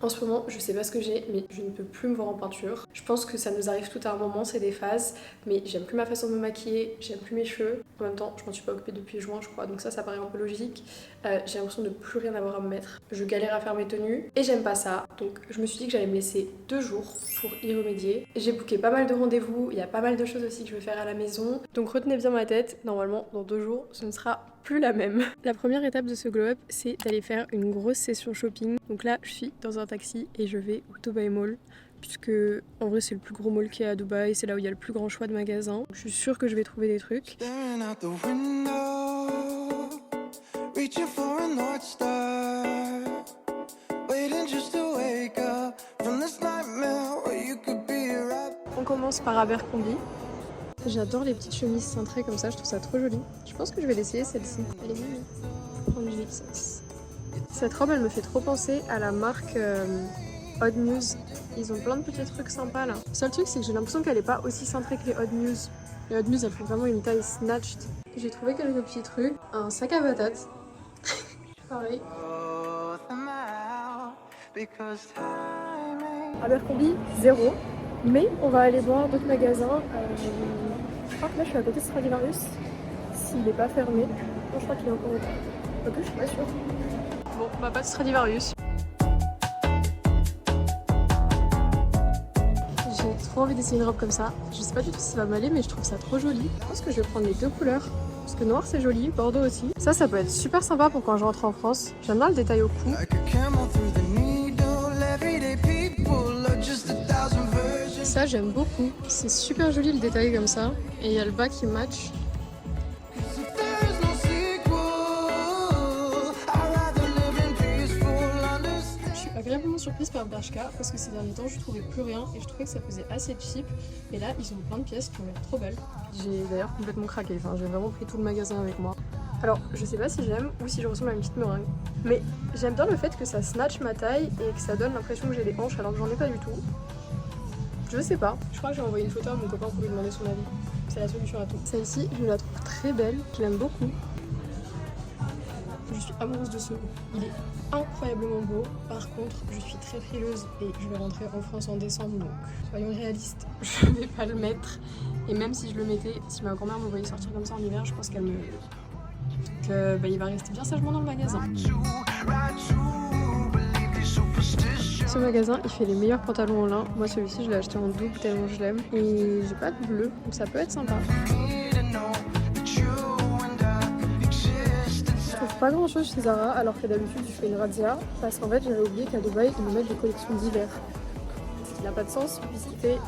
En ce moment, je sais pas ce que j'ai, mais je ne peux plus me voir en peinture. Je pense que ça nous arrive tout à un moment, c'est des phases, mais j'aime plus ma façon de me maquiller, j'aime plus mes cheveux. En même temps, je m'en suis pas occupée depuis juin, je crois, donc ça paraît un peu logique. J'ai l'impression de plus rien avoir à me mettre. Je galère à faire mes tenues et j'aime pas ça. Donc je me suis dit que j'allais me laisser 2 jours pour y remédier. J'ai booké pas mal de rendez-vous, il y a pas mal de choses aussi que je veux faire à la maison. Donc retenez bien ma tête, normalement dans 2 jours, ce ne sera plus la même. La première étape de ce glow up, c'est d'aller faire une grosse session shopping. Donc là, je suis dans un taxi et je vais au Dubai Mall. Puisque en vrai c'est le plus gros mall qu'il y a à Dubaï, c'est là où il y a le plus grand choix de magasins. Je suis sûre que je vais trouver des trucs. On commence par Abercrombie. J'adore les petites chemises cintrées comme ça, je trouve ça trop joli. Je pense que je vais l'essayer celle-ci. Elle est mignonne. Prendre du XS. Cette robe elle me fait trop penser à la marque Odd News. Ils ont plein de petits trucs sympas là. Le seul truc c'est que j'ai l'impression qu'elle est pas aussi cintrée que les Odd News. Les Odd News elles font vraiment une taille snatched. J'ai trouvé quelques petits trucs. Un sac à patates. Pareil. Abercrombie, 0. Mais on va aller voir d'autres magasins. Je crois que là je suis à côté de Stradivarius. S'il n'est pas fermé. Non, je crois qu'il est encore ouvert. En plus je suis pas sûre. Bon, on va pas de Stradivarius. J'ai trop envie d'essayer une robe comme ça. Je sais pas du tout si ça va m'aller mais je trouve ça trop joli. Je pense que je vais prendre les 2 couleurs. Parce que noir c'est joli, bordeaux aussi. Ça peut être super sympa pour quand je rentre en France. J'aime bien le détail au cou. Ça j'aime beaucoup. C'est super joli le détail comme ça. Et il y a le bas qui match. Agréablement surprise par Bershka parce que ces derniers temps je trouvais plus rien et je trouvais que ça faisait assez cheap et là ils ont plein de pièces qui ont l'air trop belles. J'ai d'ailleurs complètement craqué, enfin j'ai vraiment pris tout le magasin avec moi. Alors je sais pas si j'aime ou si je ressemble à une petite meringue mais j'aime bien le fait que ça snatch ma taille et que ça donne l'impression que j'ai des hanches alors que j'en ai pas du tout. Je sais pas, je crois que j'ai envoyé une photo à mon copain pour lui demander son avis. C'est la solution à tout. Celle-ci je la trouve très belle, je l'aime beaucoup. Je suis amoureuse de ce haut. Il est incroyablement beau. Par contre, je suis très frileuse et je vais rentrer en France en décembre, donc soyons réalistes, je vais pas le mettre. Et même si je le mettais, si ma grand-mère me voyait sortir comme ça en hiver, je pense qu'elle me... il va rester bien sagement dans le magasin. Ce magasin, il fait les meilleurs pantalons en lin. Moi, celui-ci, je l'ai acheté en double tellement je l'aime. Et j'ai pas de bleu, donc ça peut être sympa. Pas grand chose chez Zara alors que d'habitude je fais une razzia parce qu'en fait j'avais oublié qu'à Dubaï ils nous mettent des collections d'hiver. Ce qui n'a pas de sens puisqu'il fait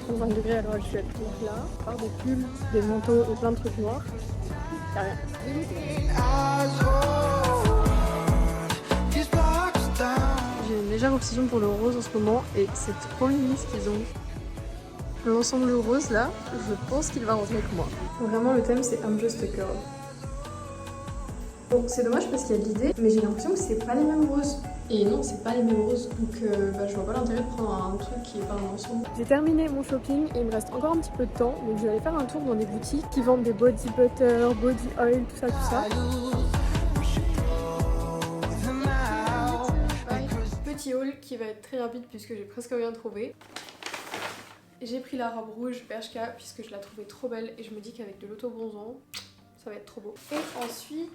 35 degrés à l'heure actuelle. Donc là, à part des pulls, des manteaux et plein de trucs noirs, y'a rien. J'ai une légère obsession pour le rose en ce moment et c'est trop mignon ce qu'ils ont. L'ensemble rose là, je pense qu'il va rentrer avec moi. Vraiment le thème c'est I'm just a girl. Bon, c'est dommage parce qu'il y a de l'idée, mais j'ai l'impression que c'est pas les mêmes roses. Et non, c'est pas les mêmes roses, donc je vois pas l'intérêt de prendre un truc qui est pas un ensemble. J'ai terminé mon shopping et il me reste encore un petit peu de temps, donc je vais aller faire un tour dans des boutiques qui vendent des body butter, body oil, tout ça. Petit haul qui va être très rapide puisque j'ai presque rien trouvé. J'ai pris la robe rouge Bershka puisque je la trouvais trop belle et je me dis qu'avec de l'auto-bronzant, ça va être trop beau. Et ensuite,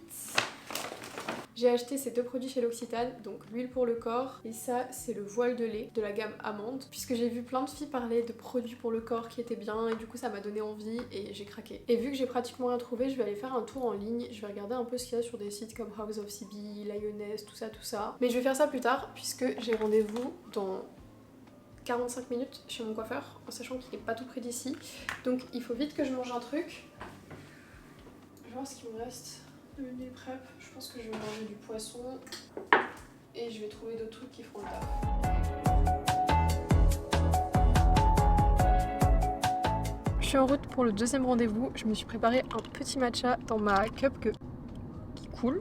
j'ai acheté ces 2 produits chez L'Occitane, donc l'huile pour le corps et ça c'est le voile de lait de la gamme Amande puisque j'ai vu plein de filles parler de produits pour le corps qui étaient bien et du coup ça m'a donné envie et j'ai craqué. Et vu que j'ai pratiquement rien trouvé, je vais aller faire un tour en ligne, je vais regarder un peu ce qu'il y a sur des sites comme House of CB, Lioness, tout ça. Mais je vais faire ça plus tard puisque j'ai rendez-vous dans 45 minutes chez mon coiffeur en sachant qu'il est pas tout près d'ici. Donc il faut vite que je mange un truc. Je vais voir ce qu'il me reste de meal prep. Je pense que je vais manger du poisson et je vais trouver d'autres trucs qui feront le taf. Je suis en route pour le 2e rendez-vous. Je me suis préparé un petit matcha dans ma cup qui coule.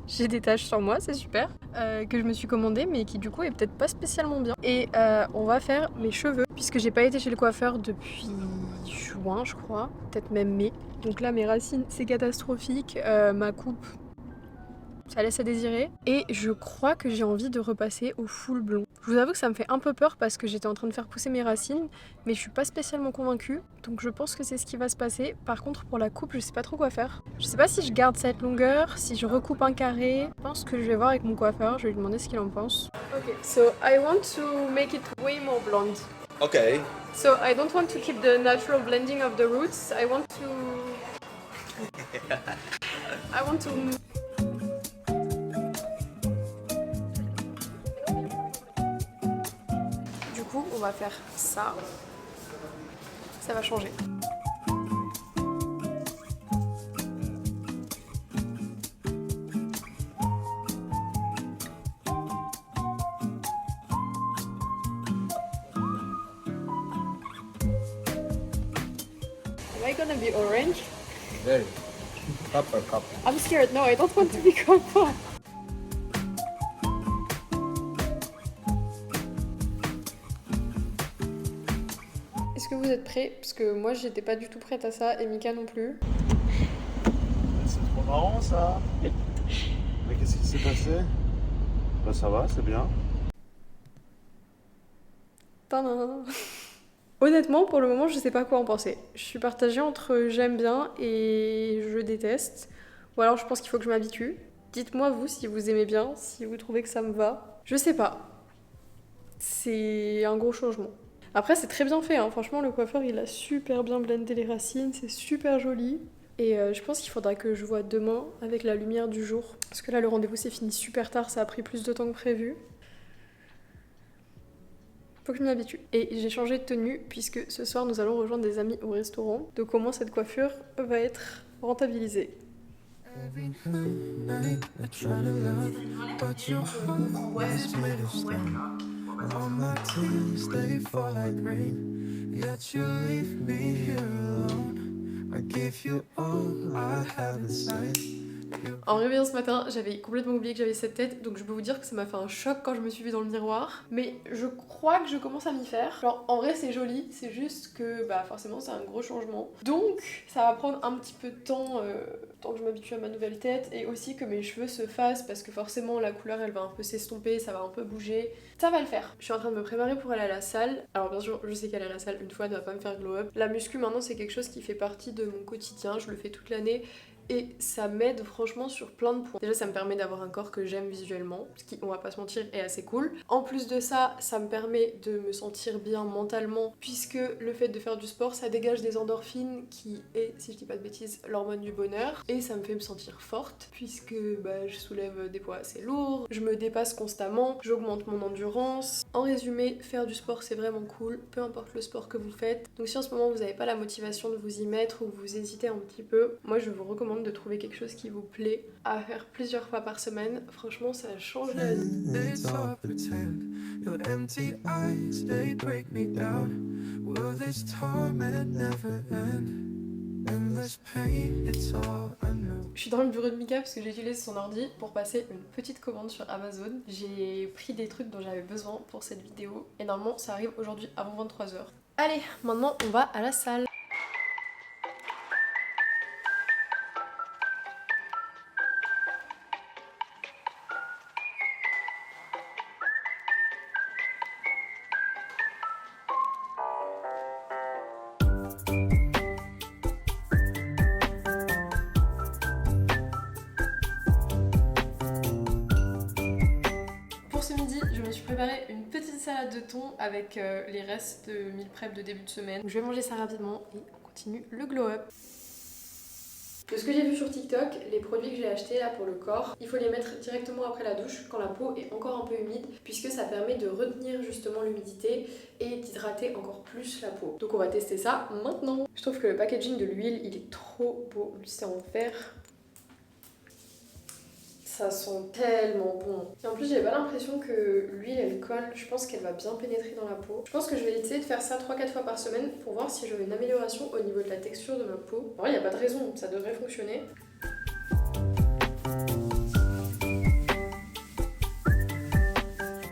J'ai des taches sur moi, c'est super. Que je me suis commandé mais qui du coup est peut-être pas spécialement bien. Et on va faire mes cheveux puisque j'ai pas été chez le coiffeur depuis juin je crois, peut-être même mai. Donc là mes racines c'est catastrophique, ma coupe ça laisse à désirer. Et je crois que j'ai envie de repasser au full blond. Je vous avoue que ça me fait un peu peur parce que j'étais en train de faire pousser mes racines, mais je suis pas spécialement convaincue. Donc je pense que c'est ce qui va se passer. Par contre pour la coupe, je sais pas trop quoi faire. Je sais pas si je garde cette longueur, si je recoupe un carré. Je pense que je vais voir avec mon coiffeur, je vais lui demander ce qu'il en pense. Ok, so I want to make it way more blonde. Okay. So I don't want to keep the natural blending of the roots. I want to Du coup, on va faire ça. Ça va changer. Am I gonna be orange? Very. Copper. I'm scared. No, I don't want to be copper. Est-ce que vous êtes prêts? Parce que moi j'étais pas du tout prête à ça et Mika non plus. C'est trop marrant ça. Mais qu'est-ce qui s'est passé? Bah ça va, c'est bien. Tadam. Honnêtement, pour le moment, je sais pas quoi en penser. Je suis partagée entre j'aime bien et je déteste. Ou alors je pense qu'il faut que je m'habitue. Dites-moi vous si vous aimez bien, si vous trouvez que ça me va. Je sais pas. C'est un gros changement. Après, c'est très bien fait, hein. Franchement, le coiffeur, il a super bien blendé les racines, c'est super joli. Et je pense qu'il faudra que je voie demain avec la lumière du jour. Parce que là, le rendez-vous s'est fini super tard, ça a pris plus de temps que prévu. Faut que je m'y habitue. Et j'ai changé de tenue puisque ce soir, nous allons rejoindre des amis au restaurant. Donc au moins, cette coiffure va être rentabilisée. Every night I try to love, but your heart is made of stone. All my tears, they fall like rain, yet you leave me here alone. I give you all I have inside. En réveillant ce matin, j'avais complètement oublié que j'avais cette tête, donc je peux vous dire que ça m'a fait un choc quand je me suis vue dans le miroir. Mais je crois que je commence à m'y faire. Genre en vrai c'est joli, c'est juste que bah forcément c'est un gros changement. Donc ça va prendre un petit peu de temps, tant que je m'habitue à ma nouvelle tête, et aussi que mes cheveux se fassent parce que forcément la couleur elle va un peu s'estomper, ça va un peu bouger. Ça va le faire. Je suis en train de me préparer pour aller à la salle. Alors bien sûr je sais qu'aller à la salle une fois ne va pas me faire glow up. La muscu maintenant c'est quelque chose qui fait partie de mon quotidien, je le fais toute l'année. Et ça m'aide franchement sur plein de points. Déjà ça me permet d'avoir un corps que j'aime visuellement, ce qui, on va pas se mentir, est assez cool. En plus de ça, ça me permet de me sentir bien mentalement, puisque le fait de faire du sport, ça dégage des endorphines qui est, si je dis pas de bêtises, l'hormone du bonheur. Et ça me fait me sentir forte, puisque bah, je soulève des poids assez lourds, je me dépasse constamment, j'augmente mon endurance. En résumé, faire du sport c'est vraiment cool, peu importe le sport que vous faites. Donc si en ce moment vous n'avez pas la motivation de vous y mettre ou que vous hésitez un petit peu, moi je vous recommande de trouver quelque chose qui vous plaît, à faire plusieurs fois par semaine. Franchement ça change la vie. It's all pretend. Your empty eyes, they break me down. Will this torment never end? Endless pain, it's all I know. Je suis dans le bureau de Mika parce que j'ai utilisé son ordi pour passer une petite commande sur Amazon. J'ai pris des trucs dont j'avais besoin pour cette vidéo et normalement ça arrive aujourd'hui avant 23h. Allez, maintenant on va à la salle. Préparer une petite salade de thon avec les restes de meal prep de début de semaine. Je vais manger ça rapidement et on continue le glow up. De ce que j'ai vu sur TikTok, les produits que j'ai achetés là pour le corps, il faut les mettre directement après la douche quand la peau est encore un peu humide, puisque ça permet de retenir justement l'humidité et d'hydrater encore plus la peau. Donc on va tester ça maintenant. Je trouve que le packaging de l'huile il est trop beau, c'est en verre. Ça sent tellement bon. Et en plus j'ai pas l'impression que l'huile elle colle, je pense qu'elle va bien pénétrer dans la peau. Je pense que je vais essayer de faire ça 3-4 fois par semaine pour voir si j'aurai une amélioration au niveau de la texture de ma peau. En vrai y a pas de raison, ça devrait fonctionner.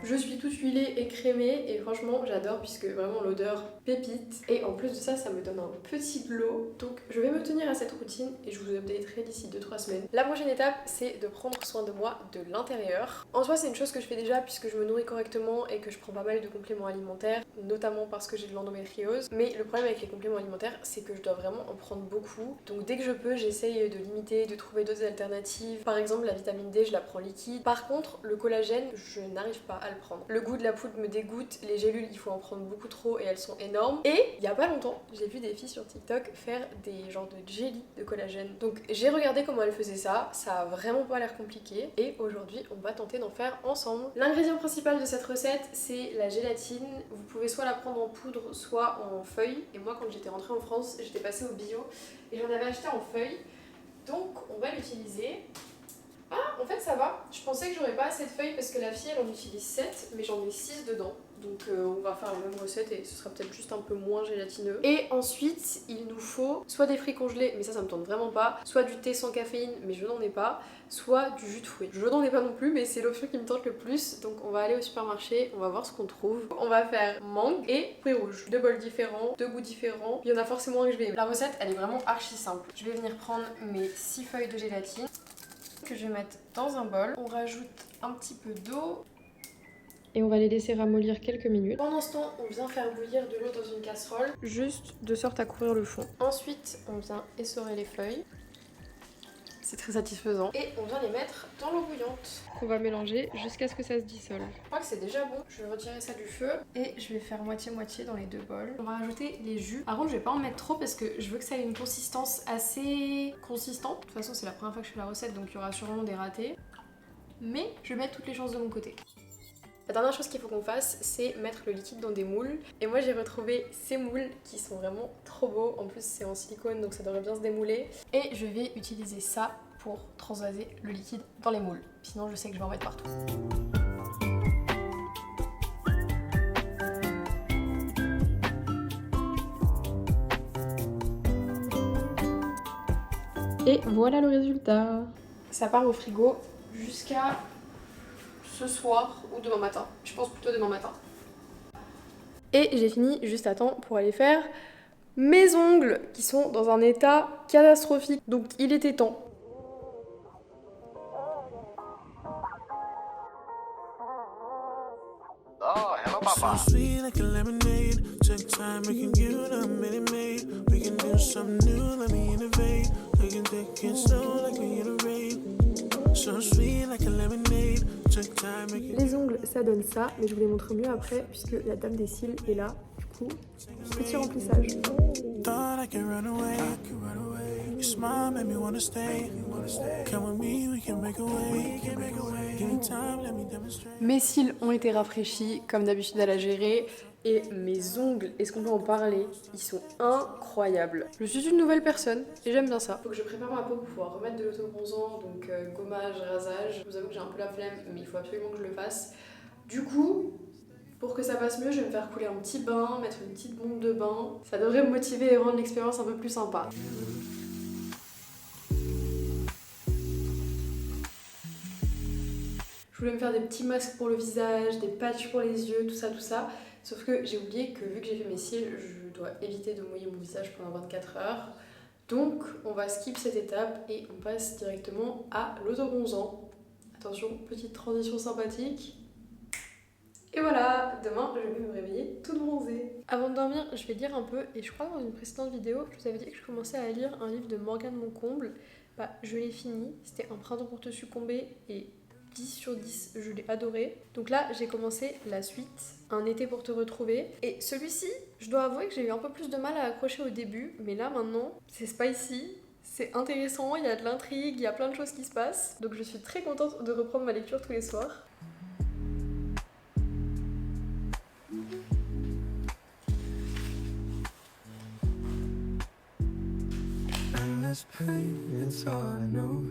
Je suis tout de suite huilé et crémé et franchement j'adore puisque vraiment l'odeur pépite. Et en plus de ça, ça me donne un petit glow. Donc je vais me tenir à cette routine et je vous updaterai d'ici 2-3 semaines. La prochaine étape, c'est de prendre soin de moi de l'intérieur. En soi, c'est une chose que je fais déjà puisque je me nourris correctement et que je prends pas mal de compléments alimentaires, notamment parce que j'ai de l'endométriose. Mais le problème avec les compléments alimentaires, c'est que je dois vraiment en prendre beaucoup. Donc dès que je peux, j'essaye de limiter, de trouver d'autres alternatives. Par exemple, la vitamine D, je la prends liquide. Par contre, le collagène, je n'arrive pas à le prendre. Le goût de la poudre me dégoûte, les gélules, il faut en prendre beaucoup trop et elles sont énormes. Et il y a pas longtemps, j'ai vu des filles sur TikTok faire des genres de jelly de collagène. Donc j'ai regardé comment elles faisaient ça a vraiment pas l'air compliqué et aujourd'hui on va tenter d'en faire ensemble. L'ingrédient principal de cette recette, c'est la gélatine. Vous pouvez soit la prendre en poudre, soit en feuille. Et moi, quand j'étais rentrée en France, j'étais passée au bio et j'en avais acheté en feuille. Donc on va l'utiliser. Ah, en fait ça va. Je pensais que j'aurais pas assez de feuilles parce que la fille elle en utilise 7, mais j'en ai 6 dedans. Donc on va faire la même recette et ce sera peut-être juste un peu moins gélatineux. Et ensuite, il nous faut soit des fruits congelés, mais ça me tente vraiment pas, soit du thé sans caféine, mais je n'en ai pas, soit du jus de fruits. Je n'en ai pas non plus, mais c'est l'option qui me tente le plus. Donc on va aller au supermarché, on va voir ce qu'on trouve. On va faire mangue et fruits rouges. 2 bols différents, 2 goûts différents. Il y en a forcément un que je vais aimer. La recette, elle est vraiment archi simple. Je vais venir prendre mes 6 feuilles de gélatine que je vais mettre dans un bol. On rajoute un petit peu d'eau. Et on va les laisser ramollir quelques minutes. Pendant ce temps, on vient faire bouillir de l'eau dans une casserole, juste de sorte à couvrir le fond. Ensuite, on vient essorer les feuilles. C'est très satisfaisant. Et on vient les mettre dans l'eau bouillante. Qu'on va mélanger jusqu'à ce que ça se dissolve. Je crois que c'est déjà bon. Je vais retirer ça du feu. Et je vais faire moitié-moitié dans les 2 bols. On va rajouter les jus. Par contre, je vais pas en mettre trop parce que je veux que ça ait une consistance assez consistante. De toute façon, c'est la première fois que je fais la recette, donc il y aura sûrement des ratés. Mais je vais mettre toutes les chances de mon côté. La dernière chose qu'il faut qu'on fasse, c'est mettre le liquide dans des moules. Et moi j'ai retrouvé ces moules qui sont vraiment trop beaux. En plus c'est en silicone donc ça devrait bien se démouler. Et je vais utiliser ça pour transvaser le liquide dans les moules. Sinon je sais que je vais en mettre partout. Et voilà le résultat. Ça part au frigo jusqu'à ce soir ou demain matin. Je pense plutôt demain matin. Et j'ai fini juste à temps pour aller faire mes ongles qui sont dans un état catastrophique. Donc il était temps. Oh, hello, papa. So sweet like a lemonade. Take time, we can give it a minute, mate. We can do something new, let me innovate. We can take it slow like we iterate. So sweet like a lemonade. Take time, we can... Les ongles, ça donne ça, mais je vous les montre mieux après puisque la dame des cils est là. Du coup, petit remplissage. Thought I could run away. Your smile made me wanna stay. Come with me, we can make a way. Give me time, let me demonstrate. Mes cils ont été rafraîchis, comme d'habitude à la gérer. Et mes ongles, est-ce qu'on peut en parler? Ils sont incroyables. Je suis une nouvelle personne et j'aime bien ça. Faut que je prépare ma peau pour pouvoir remettre de l'autobronzant, donc gommage, rasage. Je vous avoue que j'ai un peu la flemme, mais il faut absolument que je le fasse. Du coup, pour que ça passe mieux, je vais me faire couler un petit bain, mettre une petite bombe de bain. Ça devrait me motiver et rendre l'expérience un peu plus sympa. Je voulais me faire des petits masques pour le visage, des patchs pour les yeux, tout ça. Sauf que j'ai oublié que vu que j'ai fait mes cils, je dois éviter de mouiller mon visage pendant 24 heures. Donc on va skip cette étape et on passe directement à l'autobronzant. Attention, petite transition sympathique. Et voilà, demain je vais me réveiller toute bronzée. Avant de dormir, je vais lire un peu et je crois que dans une précédente vidéo, je vous avais dit que je commençais à lire un livre de Morgane Moncomble. Bah, je l'ai fini, c'était Un printemps pour te succomber et 10 sur 10, je l'ai adoré. Donc là, j'ai commencé la suite, Un été pour te retrouver. Et celui-ci, je dois avouer que j'ai eu un peu plus de mal à accrocher au début, mais là maintenant, c'est spicy, c'est intéressant, il y a de l'intrigue, il y a plein de choses qui se passent. Donc je suis très contente de reprendre ma lecture tous les soirs. Endless pain, it's all I know.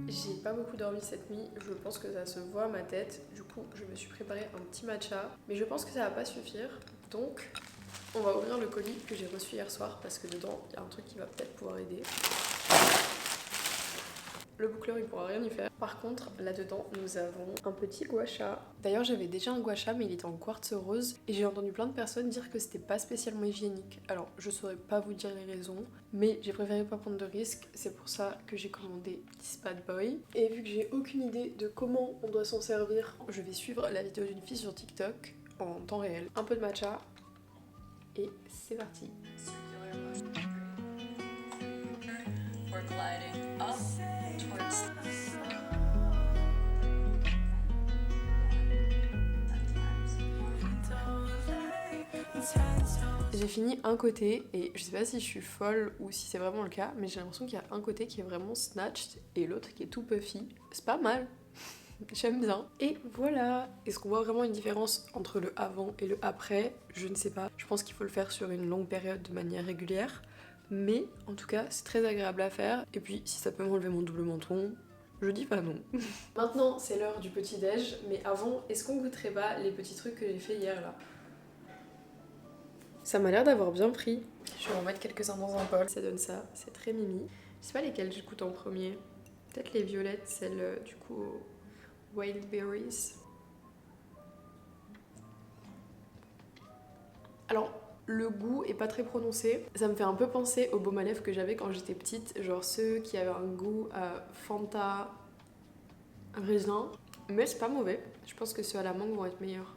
J'ai pas beaucoup dormi cette nuit, je pense que ça se voit à ma tête. Du coup, je me suis préparé un petit matcha, mais je pense que ça va pas suffire. Donc, on va ouvrir le colis que j'ai reçu hier soir parce que dedans, il y a un truc qui va peut-être pouvoir aider. le boucleur il pourra rien y faire. Par contre là-dedans nous avons un petit gua sha. D'ailleurs j'avais déjà un gua sha mais il était en quartz rose et j'ai entendu plein de personnes dire que c'était pas spécialement hygiénique. Alors je saurais pas vous dire les raisons mais j'ai préféré pas prendre de risques, c'est pour ça que j'ai commandé this bad boy. Et vu que j'ai aucune idée de comment on doit s'en servir, je vais suivre la vidéo d'une fille sur TikTok en temps réel. Un peu de matcha et c'est parti. We're gliding up towards J'ai fini un côté et je sais pas si je suis folle ou si c'est vraiment le cas, mais j'ai l'impression qu'il y a un côté qui est vraiment snatched et l'autre qui est tout puffy. C'est pas mal, j'aime bien. Et voilà. Est-ce qu'on voit vraiment une différence entre le avant et le après? Je ne sais pas. Je pense qu'il faut le faire sur une longue période de manière régulière. Mais en tout cas, c'est très agréable à faire. Et puis, si ça peut m'enlever mon double menton, je dis pas non. Maintenant, c'est l'heure du petit-déj. Mais avant, est-ce qu'on goûterait pas les petits trucs que j'ai fait hier là? Ça m'a l'air d'avoir bien pris. Je vais en mettre quelques-uns dans un bol. Ça donne ça. C'est très mimi. Je sais pas lesquelles je goûte en premier. Peut-être les violettes, celles du coup wild berries. Alors, le goût est pas très prononcé. Ça me fait un peu penser aux baumes à lèvres que j'avais quand j'étais petite. Genre ceux qui avaient un goût Fanta raisin. Mais c'est pas mauvais. Je pense que ceux à la mangue vont être meilleurs.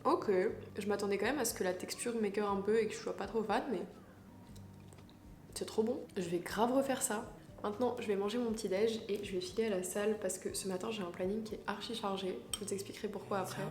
Ok. Je m'attendais quand même à ce que la texture m'écœure un peu et que je sois pas trop fan, mais c'est trop bon. Je vais grave refaire ça. Maintenant, je vais manger mon petit déj et je vais filer à la salle parce que ce matin j'ai un planning qui est archi chargé. Je vous expliquerai pourquoi après.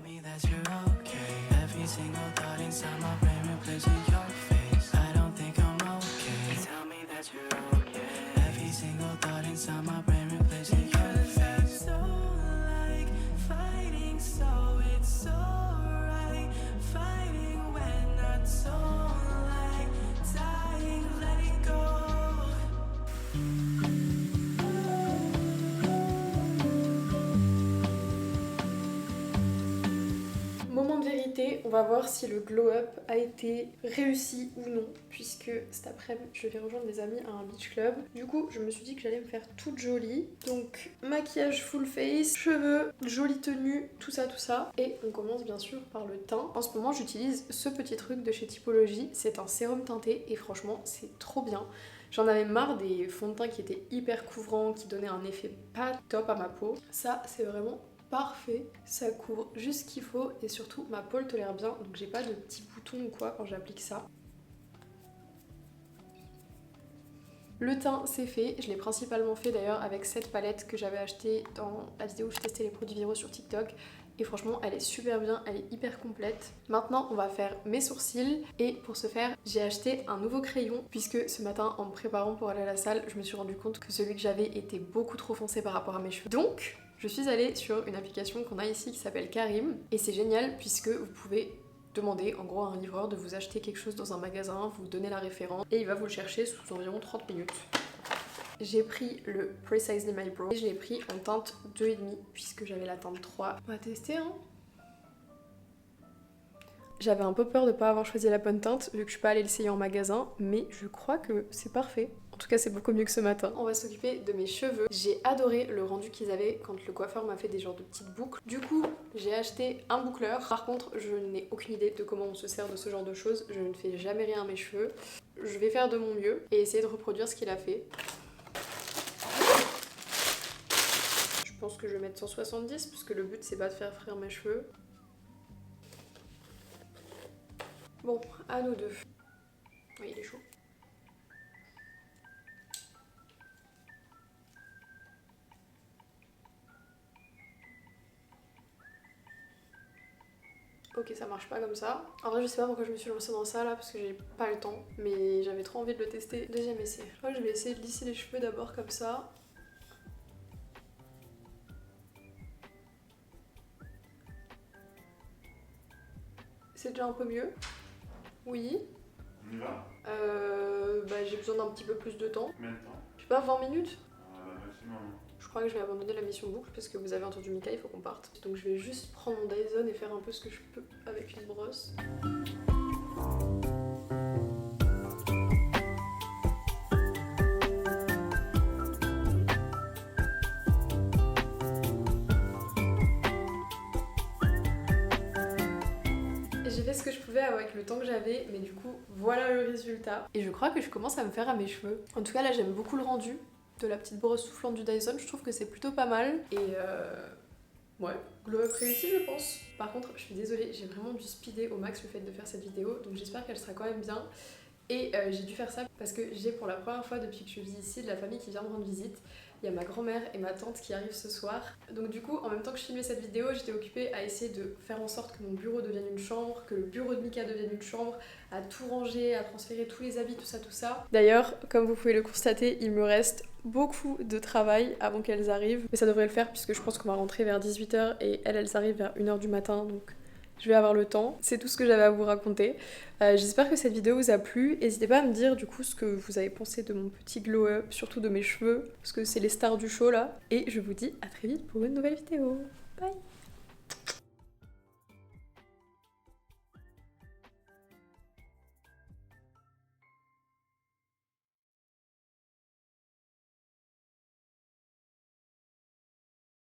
Moment de vérité, on va voir si le glow up a été réussi ou non, puisque cet après-midi je vais rejoindre des amis à un beach club. Du coup, je me suis dit que j'allais me faire toute jolie. Donc, maquillage full face, cheveux, jolie tenue, tout ça, tout ça. Et on commence bien sûr par le teint. En ce moment, j'utilise ce petit truc de chez Typologie. C'est un sérum teinté et franchement, c'est trop bien. J'en avais marre des fonds de teint qui étaient hyper couvrants, qui donnaient un effet pas top à ma peau. Ça, c'est vraiment parfait, ça couvre juste ce qu'il faut et surtout ma peau le tolère bien, donc j'ai pas de petits boutons ou quoi quand j'applique ça. Le teint c'est fait, je l'ai principalement fait d'ailleurs avec cette palette que j'avais achetée dans la vidéo où je testais les produits viraux sur TikTok et franchement elle est super bien, elle est hyper complète. Maintenant on va faire mes sourcils et pour ce faire j'ai acheté un nouveau crayon puisque ce matin en me préparant pour aller à la salle je me suis rendu compte que celui que j'avais était beaucoup trop foncé par rapport à mes cheveux. Donc je suis allée sur une application qu'on a ici qui s'appelle Karim et c'est génial puisque vous pouvez demander en gros à un livreur de vous acheter quelque chose dans un magasin, vous donnez la référence et il va vous le chercher sous environ 30 minutes. J'ai pris le Precisely My Brow et je l'ai pris en teinte 2,5 puisque j'avais la teinte 3. On va tester hein. J'avais un peu peur de pas avoir choisi la bonne teinte vu que je suis pas allée l'essayer en magasin, mais je crois que c'est parfait. En tout cas c'est beaucoup mieux que ce matin. On va s'occuper de mes cheveux. J'ai adoré le rendu qu'ils avaient quand le coiffeur m'a fait des genres de petites boucles. Du coup j'ai acheté un boucleur. Par contre je n'ai aucune idée de comment on se sert de ce genre de choses. Je ne fais jamais rien à mes cheveux. Je vais faire de mon mieux et essayer de reproduire ce qu'il a fait. Je pense que je vais mettre 170 parce que le but c'est pas de faire frire mes cheveux. Bon, à nous deux. Oui, il est chaud. Ok, ça marche pas comme ça. En vrai, je sais pas pourquoi je me suis lancée dans ça là, parce que j'ai pas le temps, mais j'avais trop envie de le tester. Deuxième essai. Je crois que je vais essayer de lisser les cheveux d'abord comme ça. C'est déjà un peu mieux. Oui. On y va? Bah j'ai besoin d'un petit peu plus de temps. Combien de temps? Je sais pas, 20 minutes? Maximum. Je crois que je vais abandonner la mission boucle parce que vous avez entendu Mika, il faut qu'on parte. Donc je vais juste prendre mon Dyson et faire un peu ce que je peux avec une brosse. J'ai fait ce que je pouvais avec le temps que j'avais, mais du coup, voilà le résultat. Et je crois que je commence à me faire à mes cheveux. En tout cas, là, j'aime beaucoup le rendu de la petite brosse soufflante du Dyson. Je trouve que c'est plutôt pas mal. Et ouais, glow up réussi, je pense. Par contre, je suis désolée, j'ai vraiment dû speeder au max le fait de faire cette vidéo, donc j'espère qu'elle sera quand même bien. Et j'ai dû faire ça parce que j'ai pour la première fois depuis que je vis ici de la famille qui vient me rendre visite. Il y a ma grand-mère et ma tante qui arrivent ce soir. Donc du coup, en même temps que je filmais cette vidéo, j'étais occupée à essayer de faire en sorte que mon bureau devienne une chambre, que le bureau de Mika devienne une chambre, à tout ranger, à transférer tous les habits, tout ça. D'ailleurs, comme vous pouvez le constater, il me reste beaucoup de travail avant qu'elles arrivent. Mais ça devrait le faire puisque je pense qu'on va rentrer vers 18h et elles arrivent vers 1h du matin, donc je vais avoir le temps. C'est tout ce que j'avais à vous raconter. J'espère que cette vidéo vous a plu. N'hésitez pas à me dire du coup ce que vous avez pensé de mon petit glow up, surtout de mes cheveux, parce que c'est les stars du show là. Et je vous dis à très vite pour une nouvelle vidéo. Bye!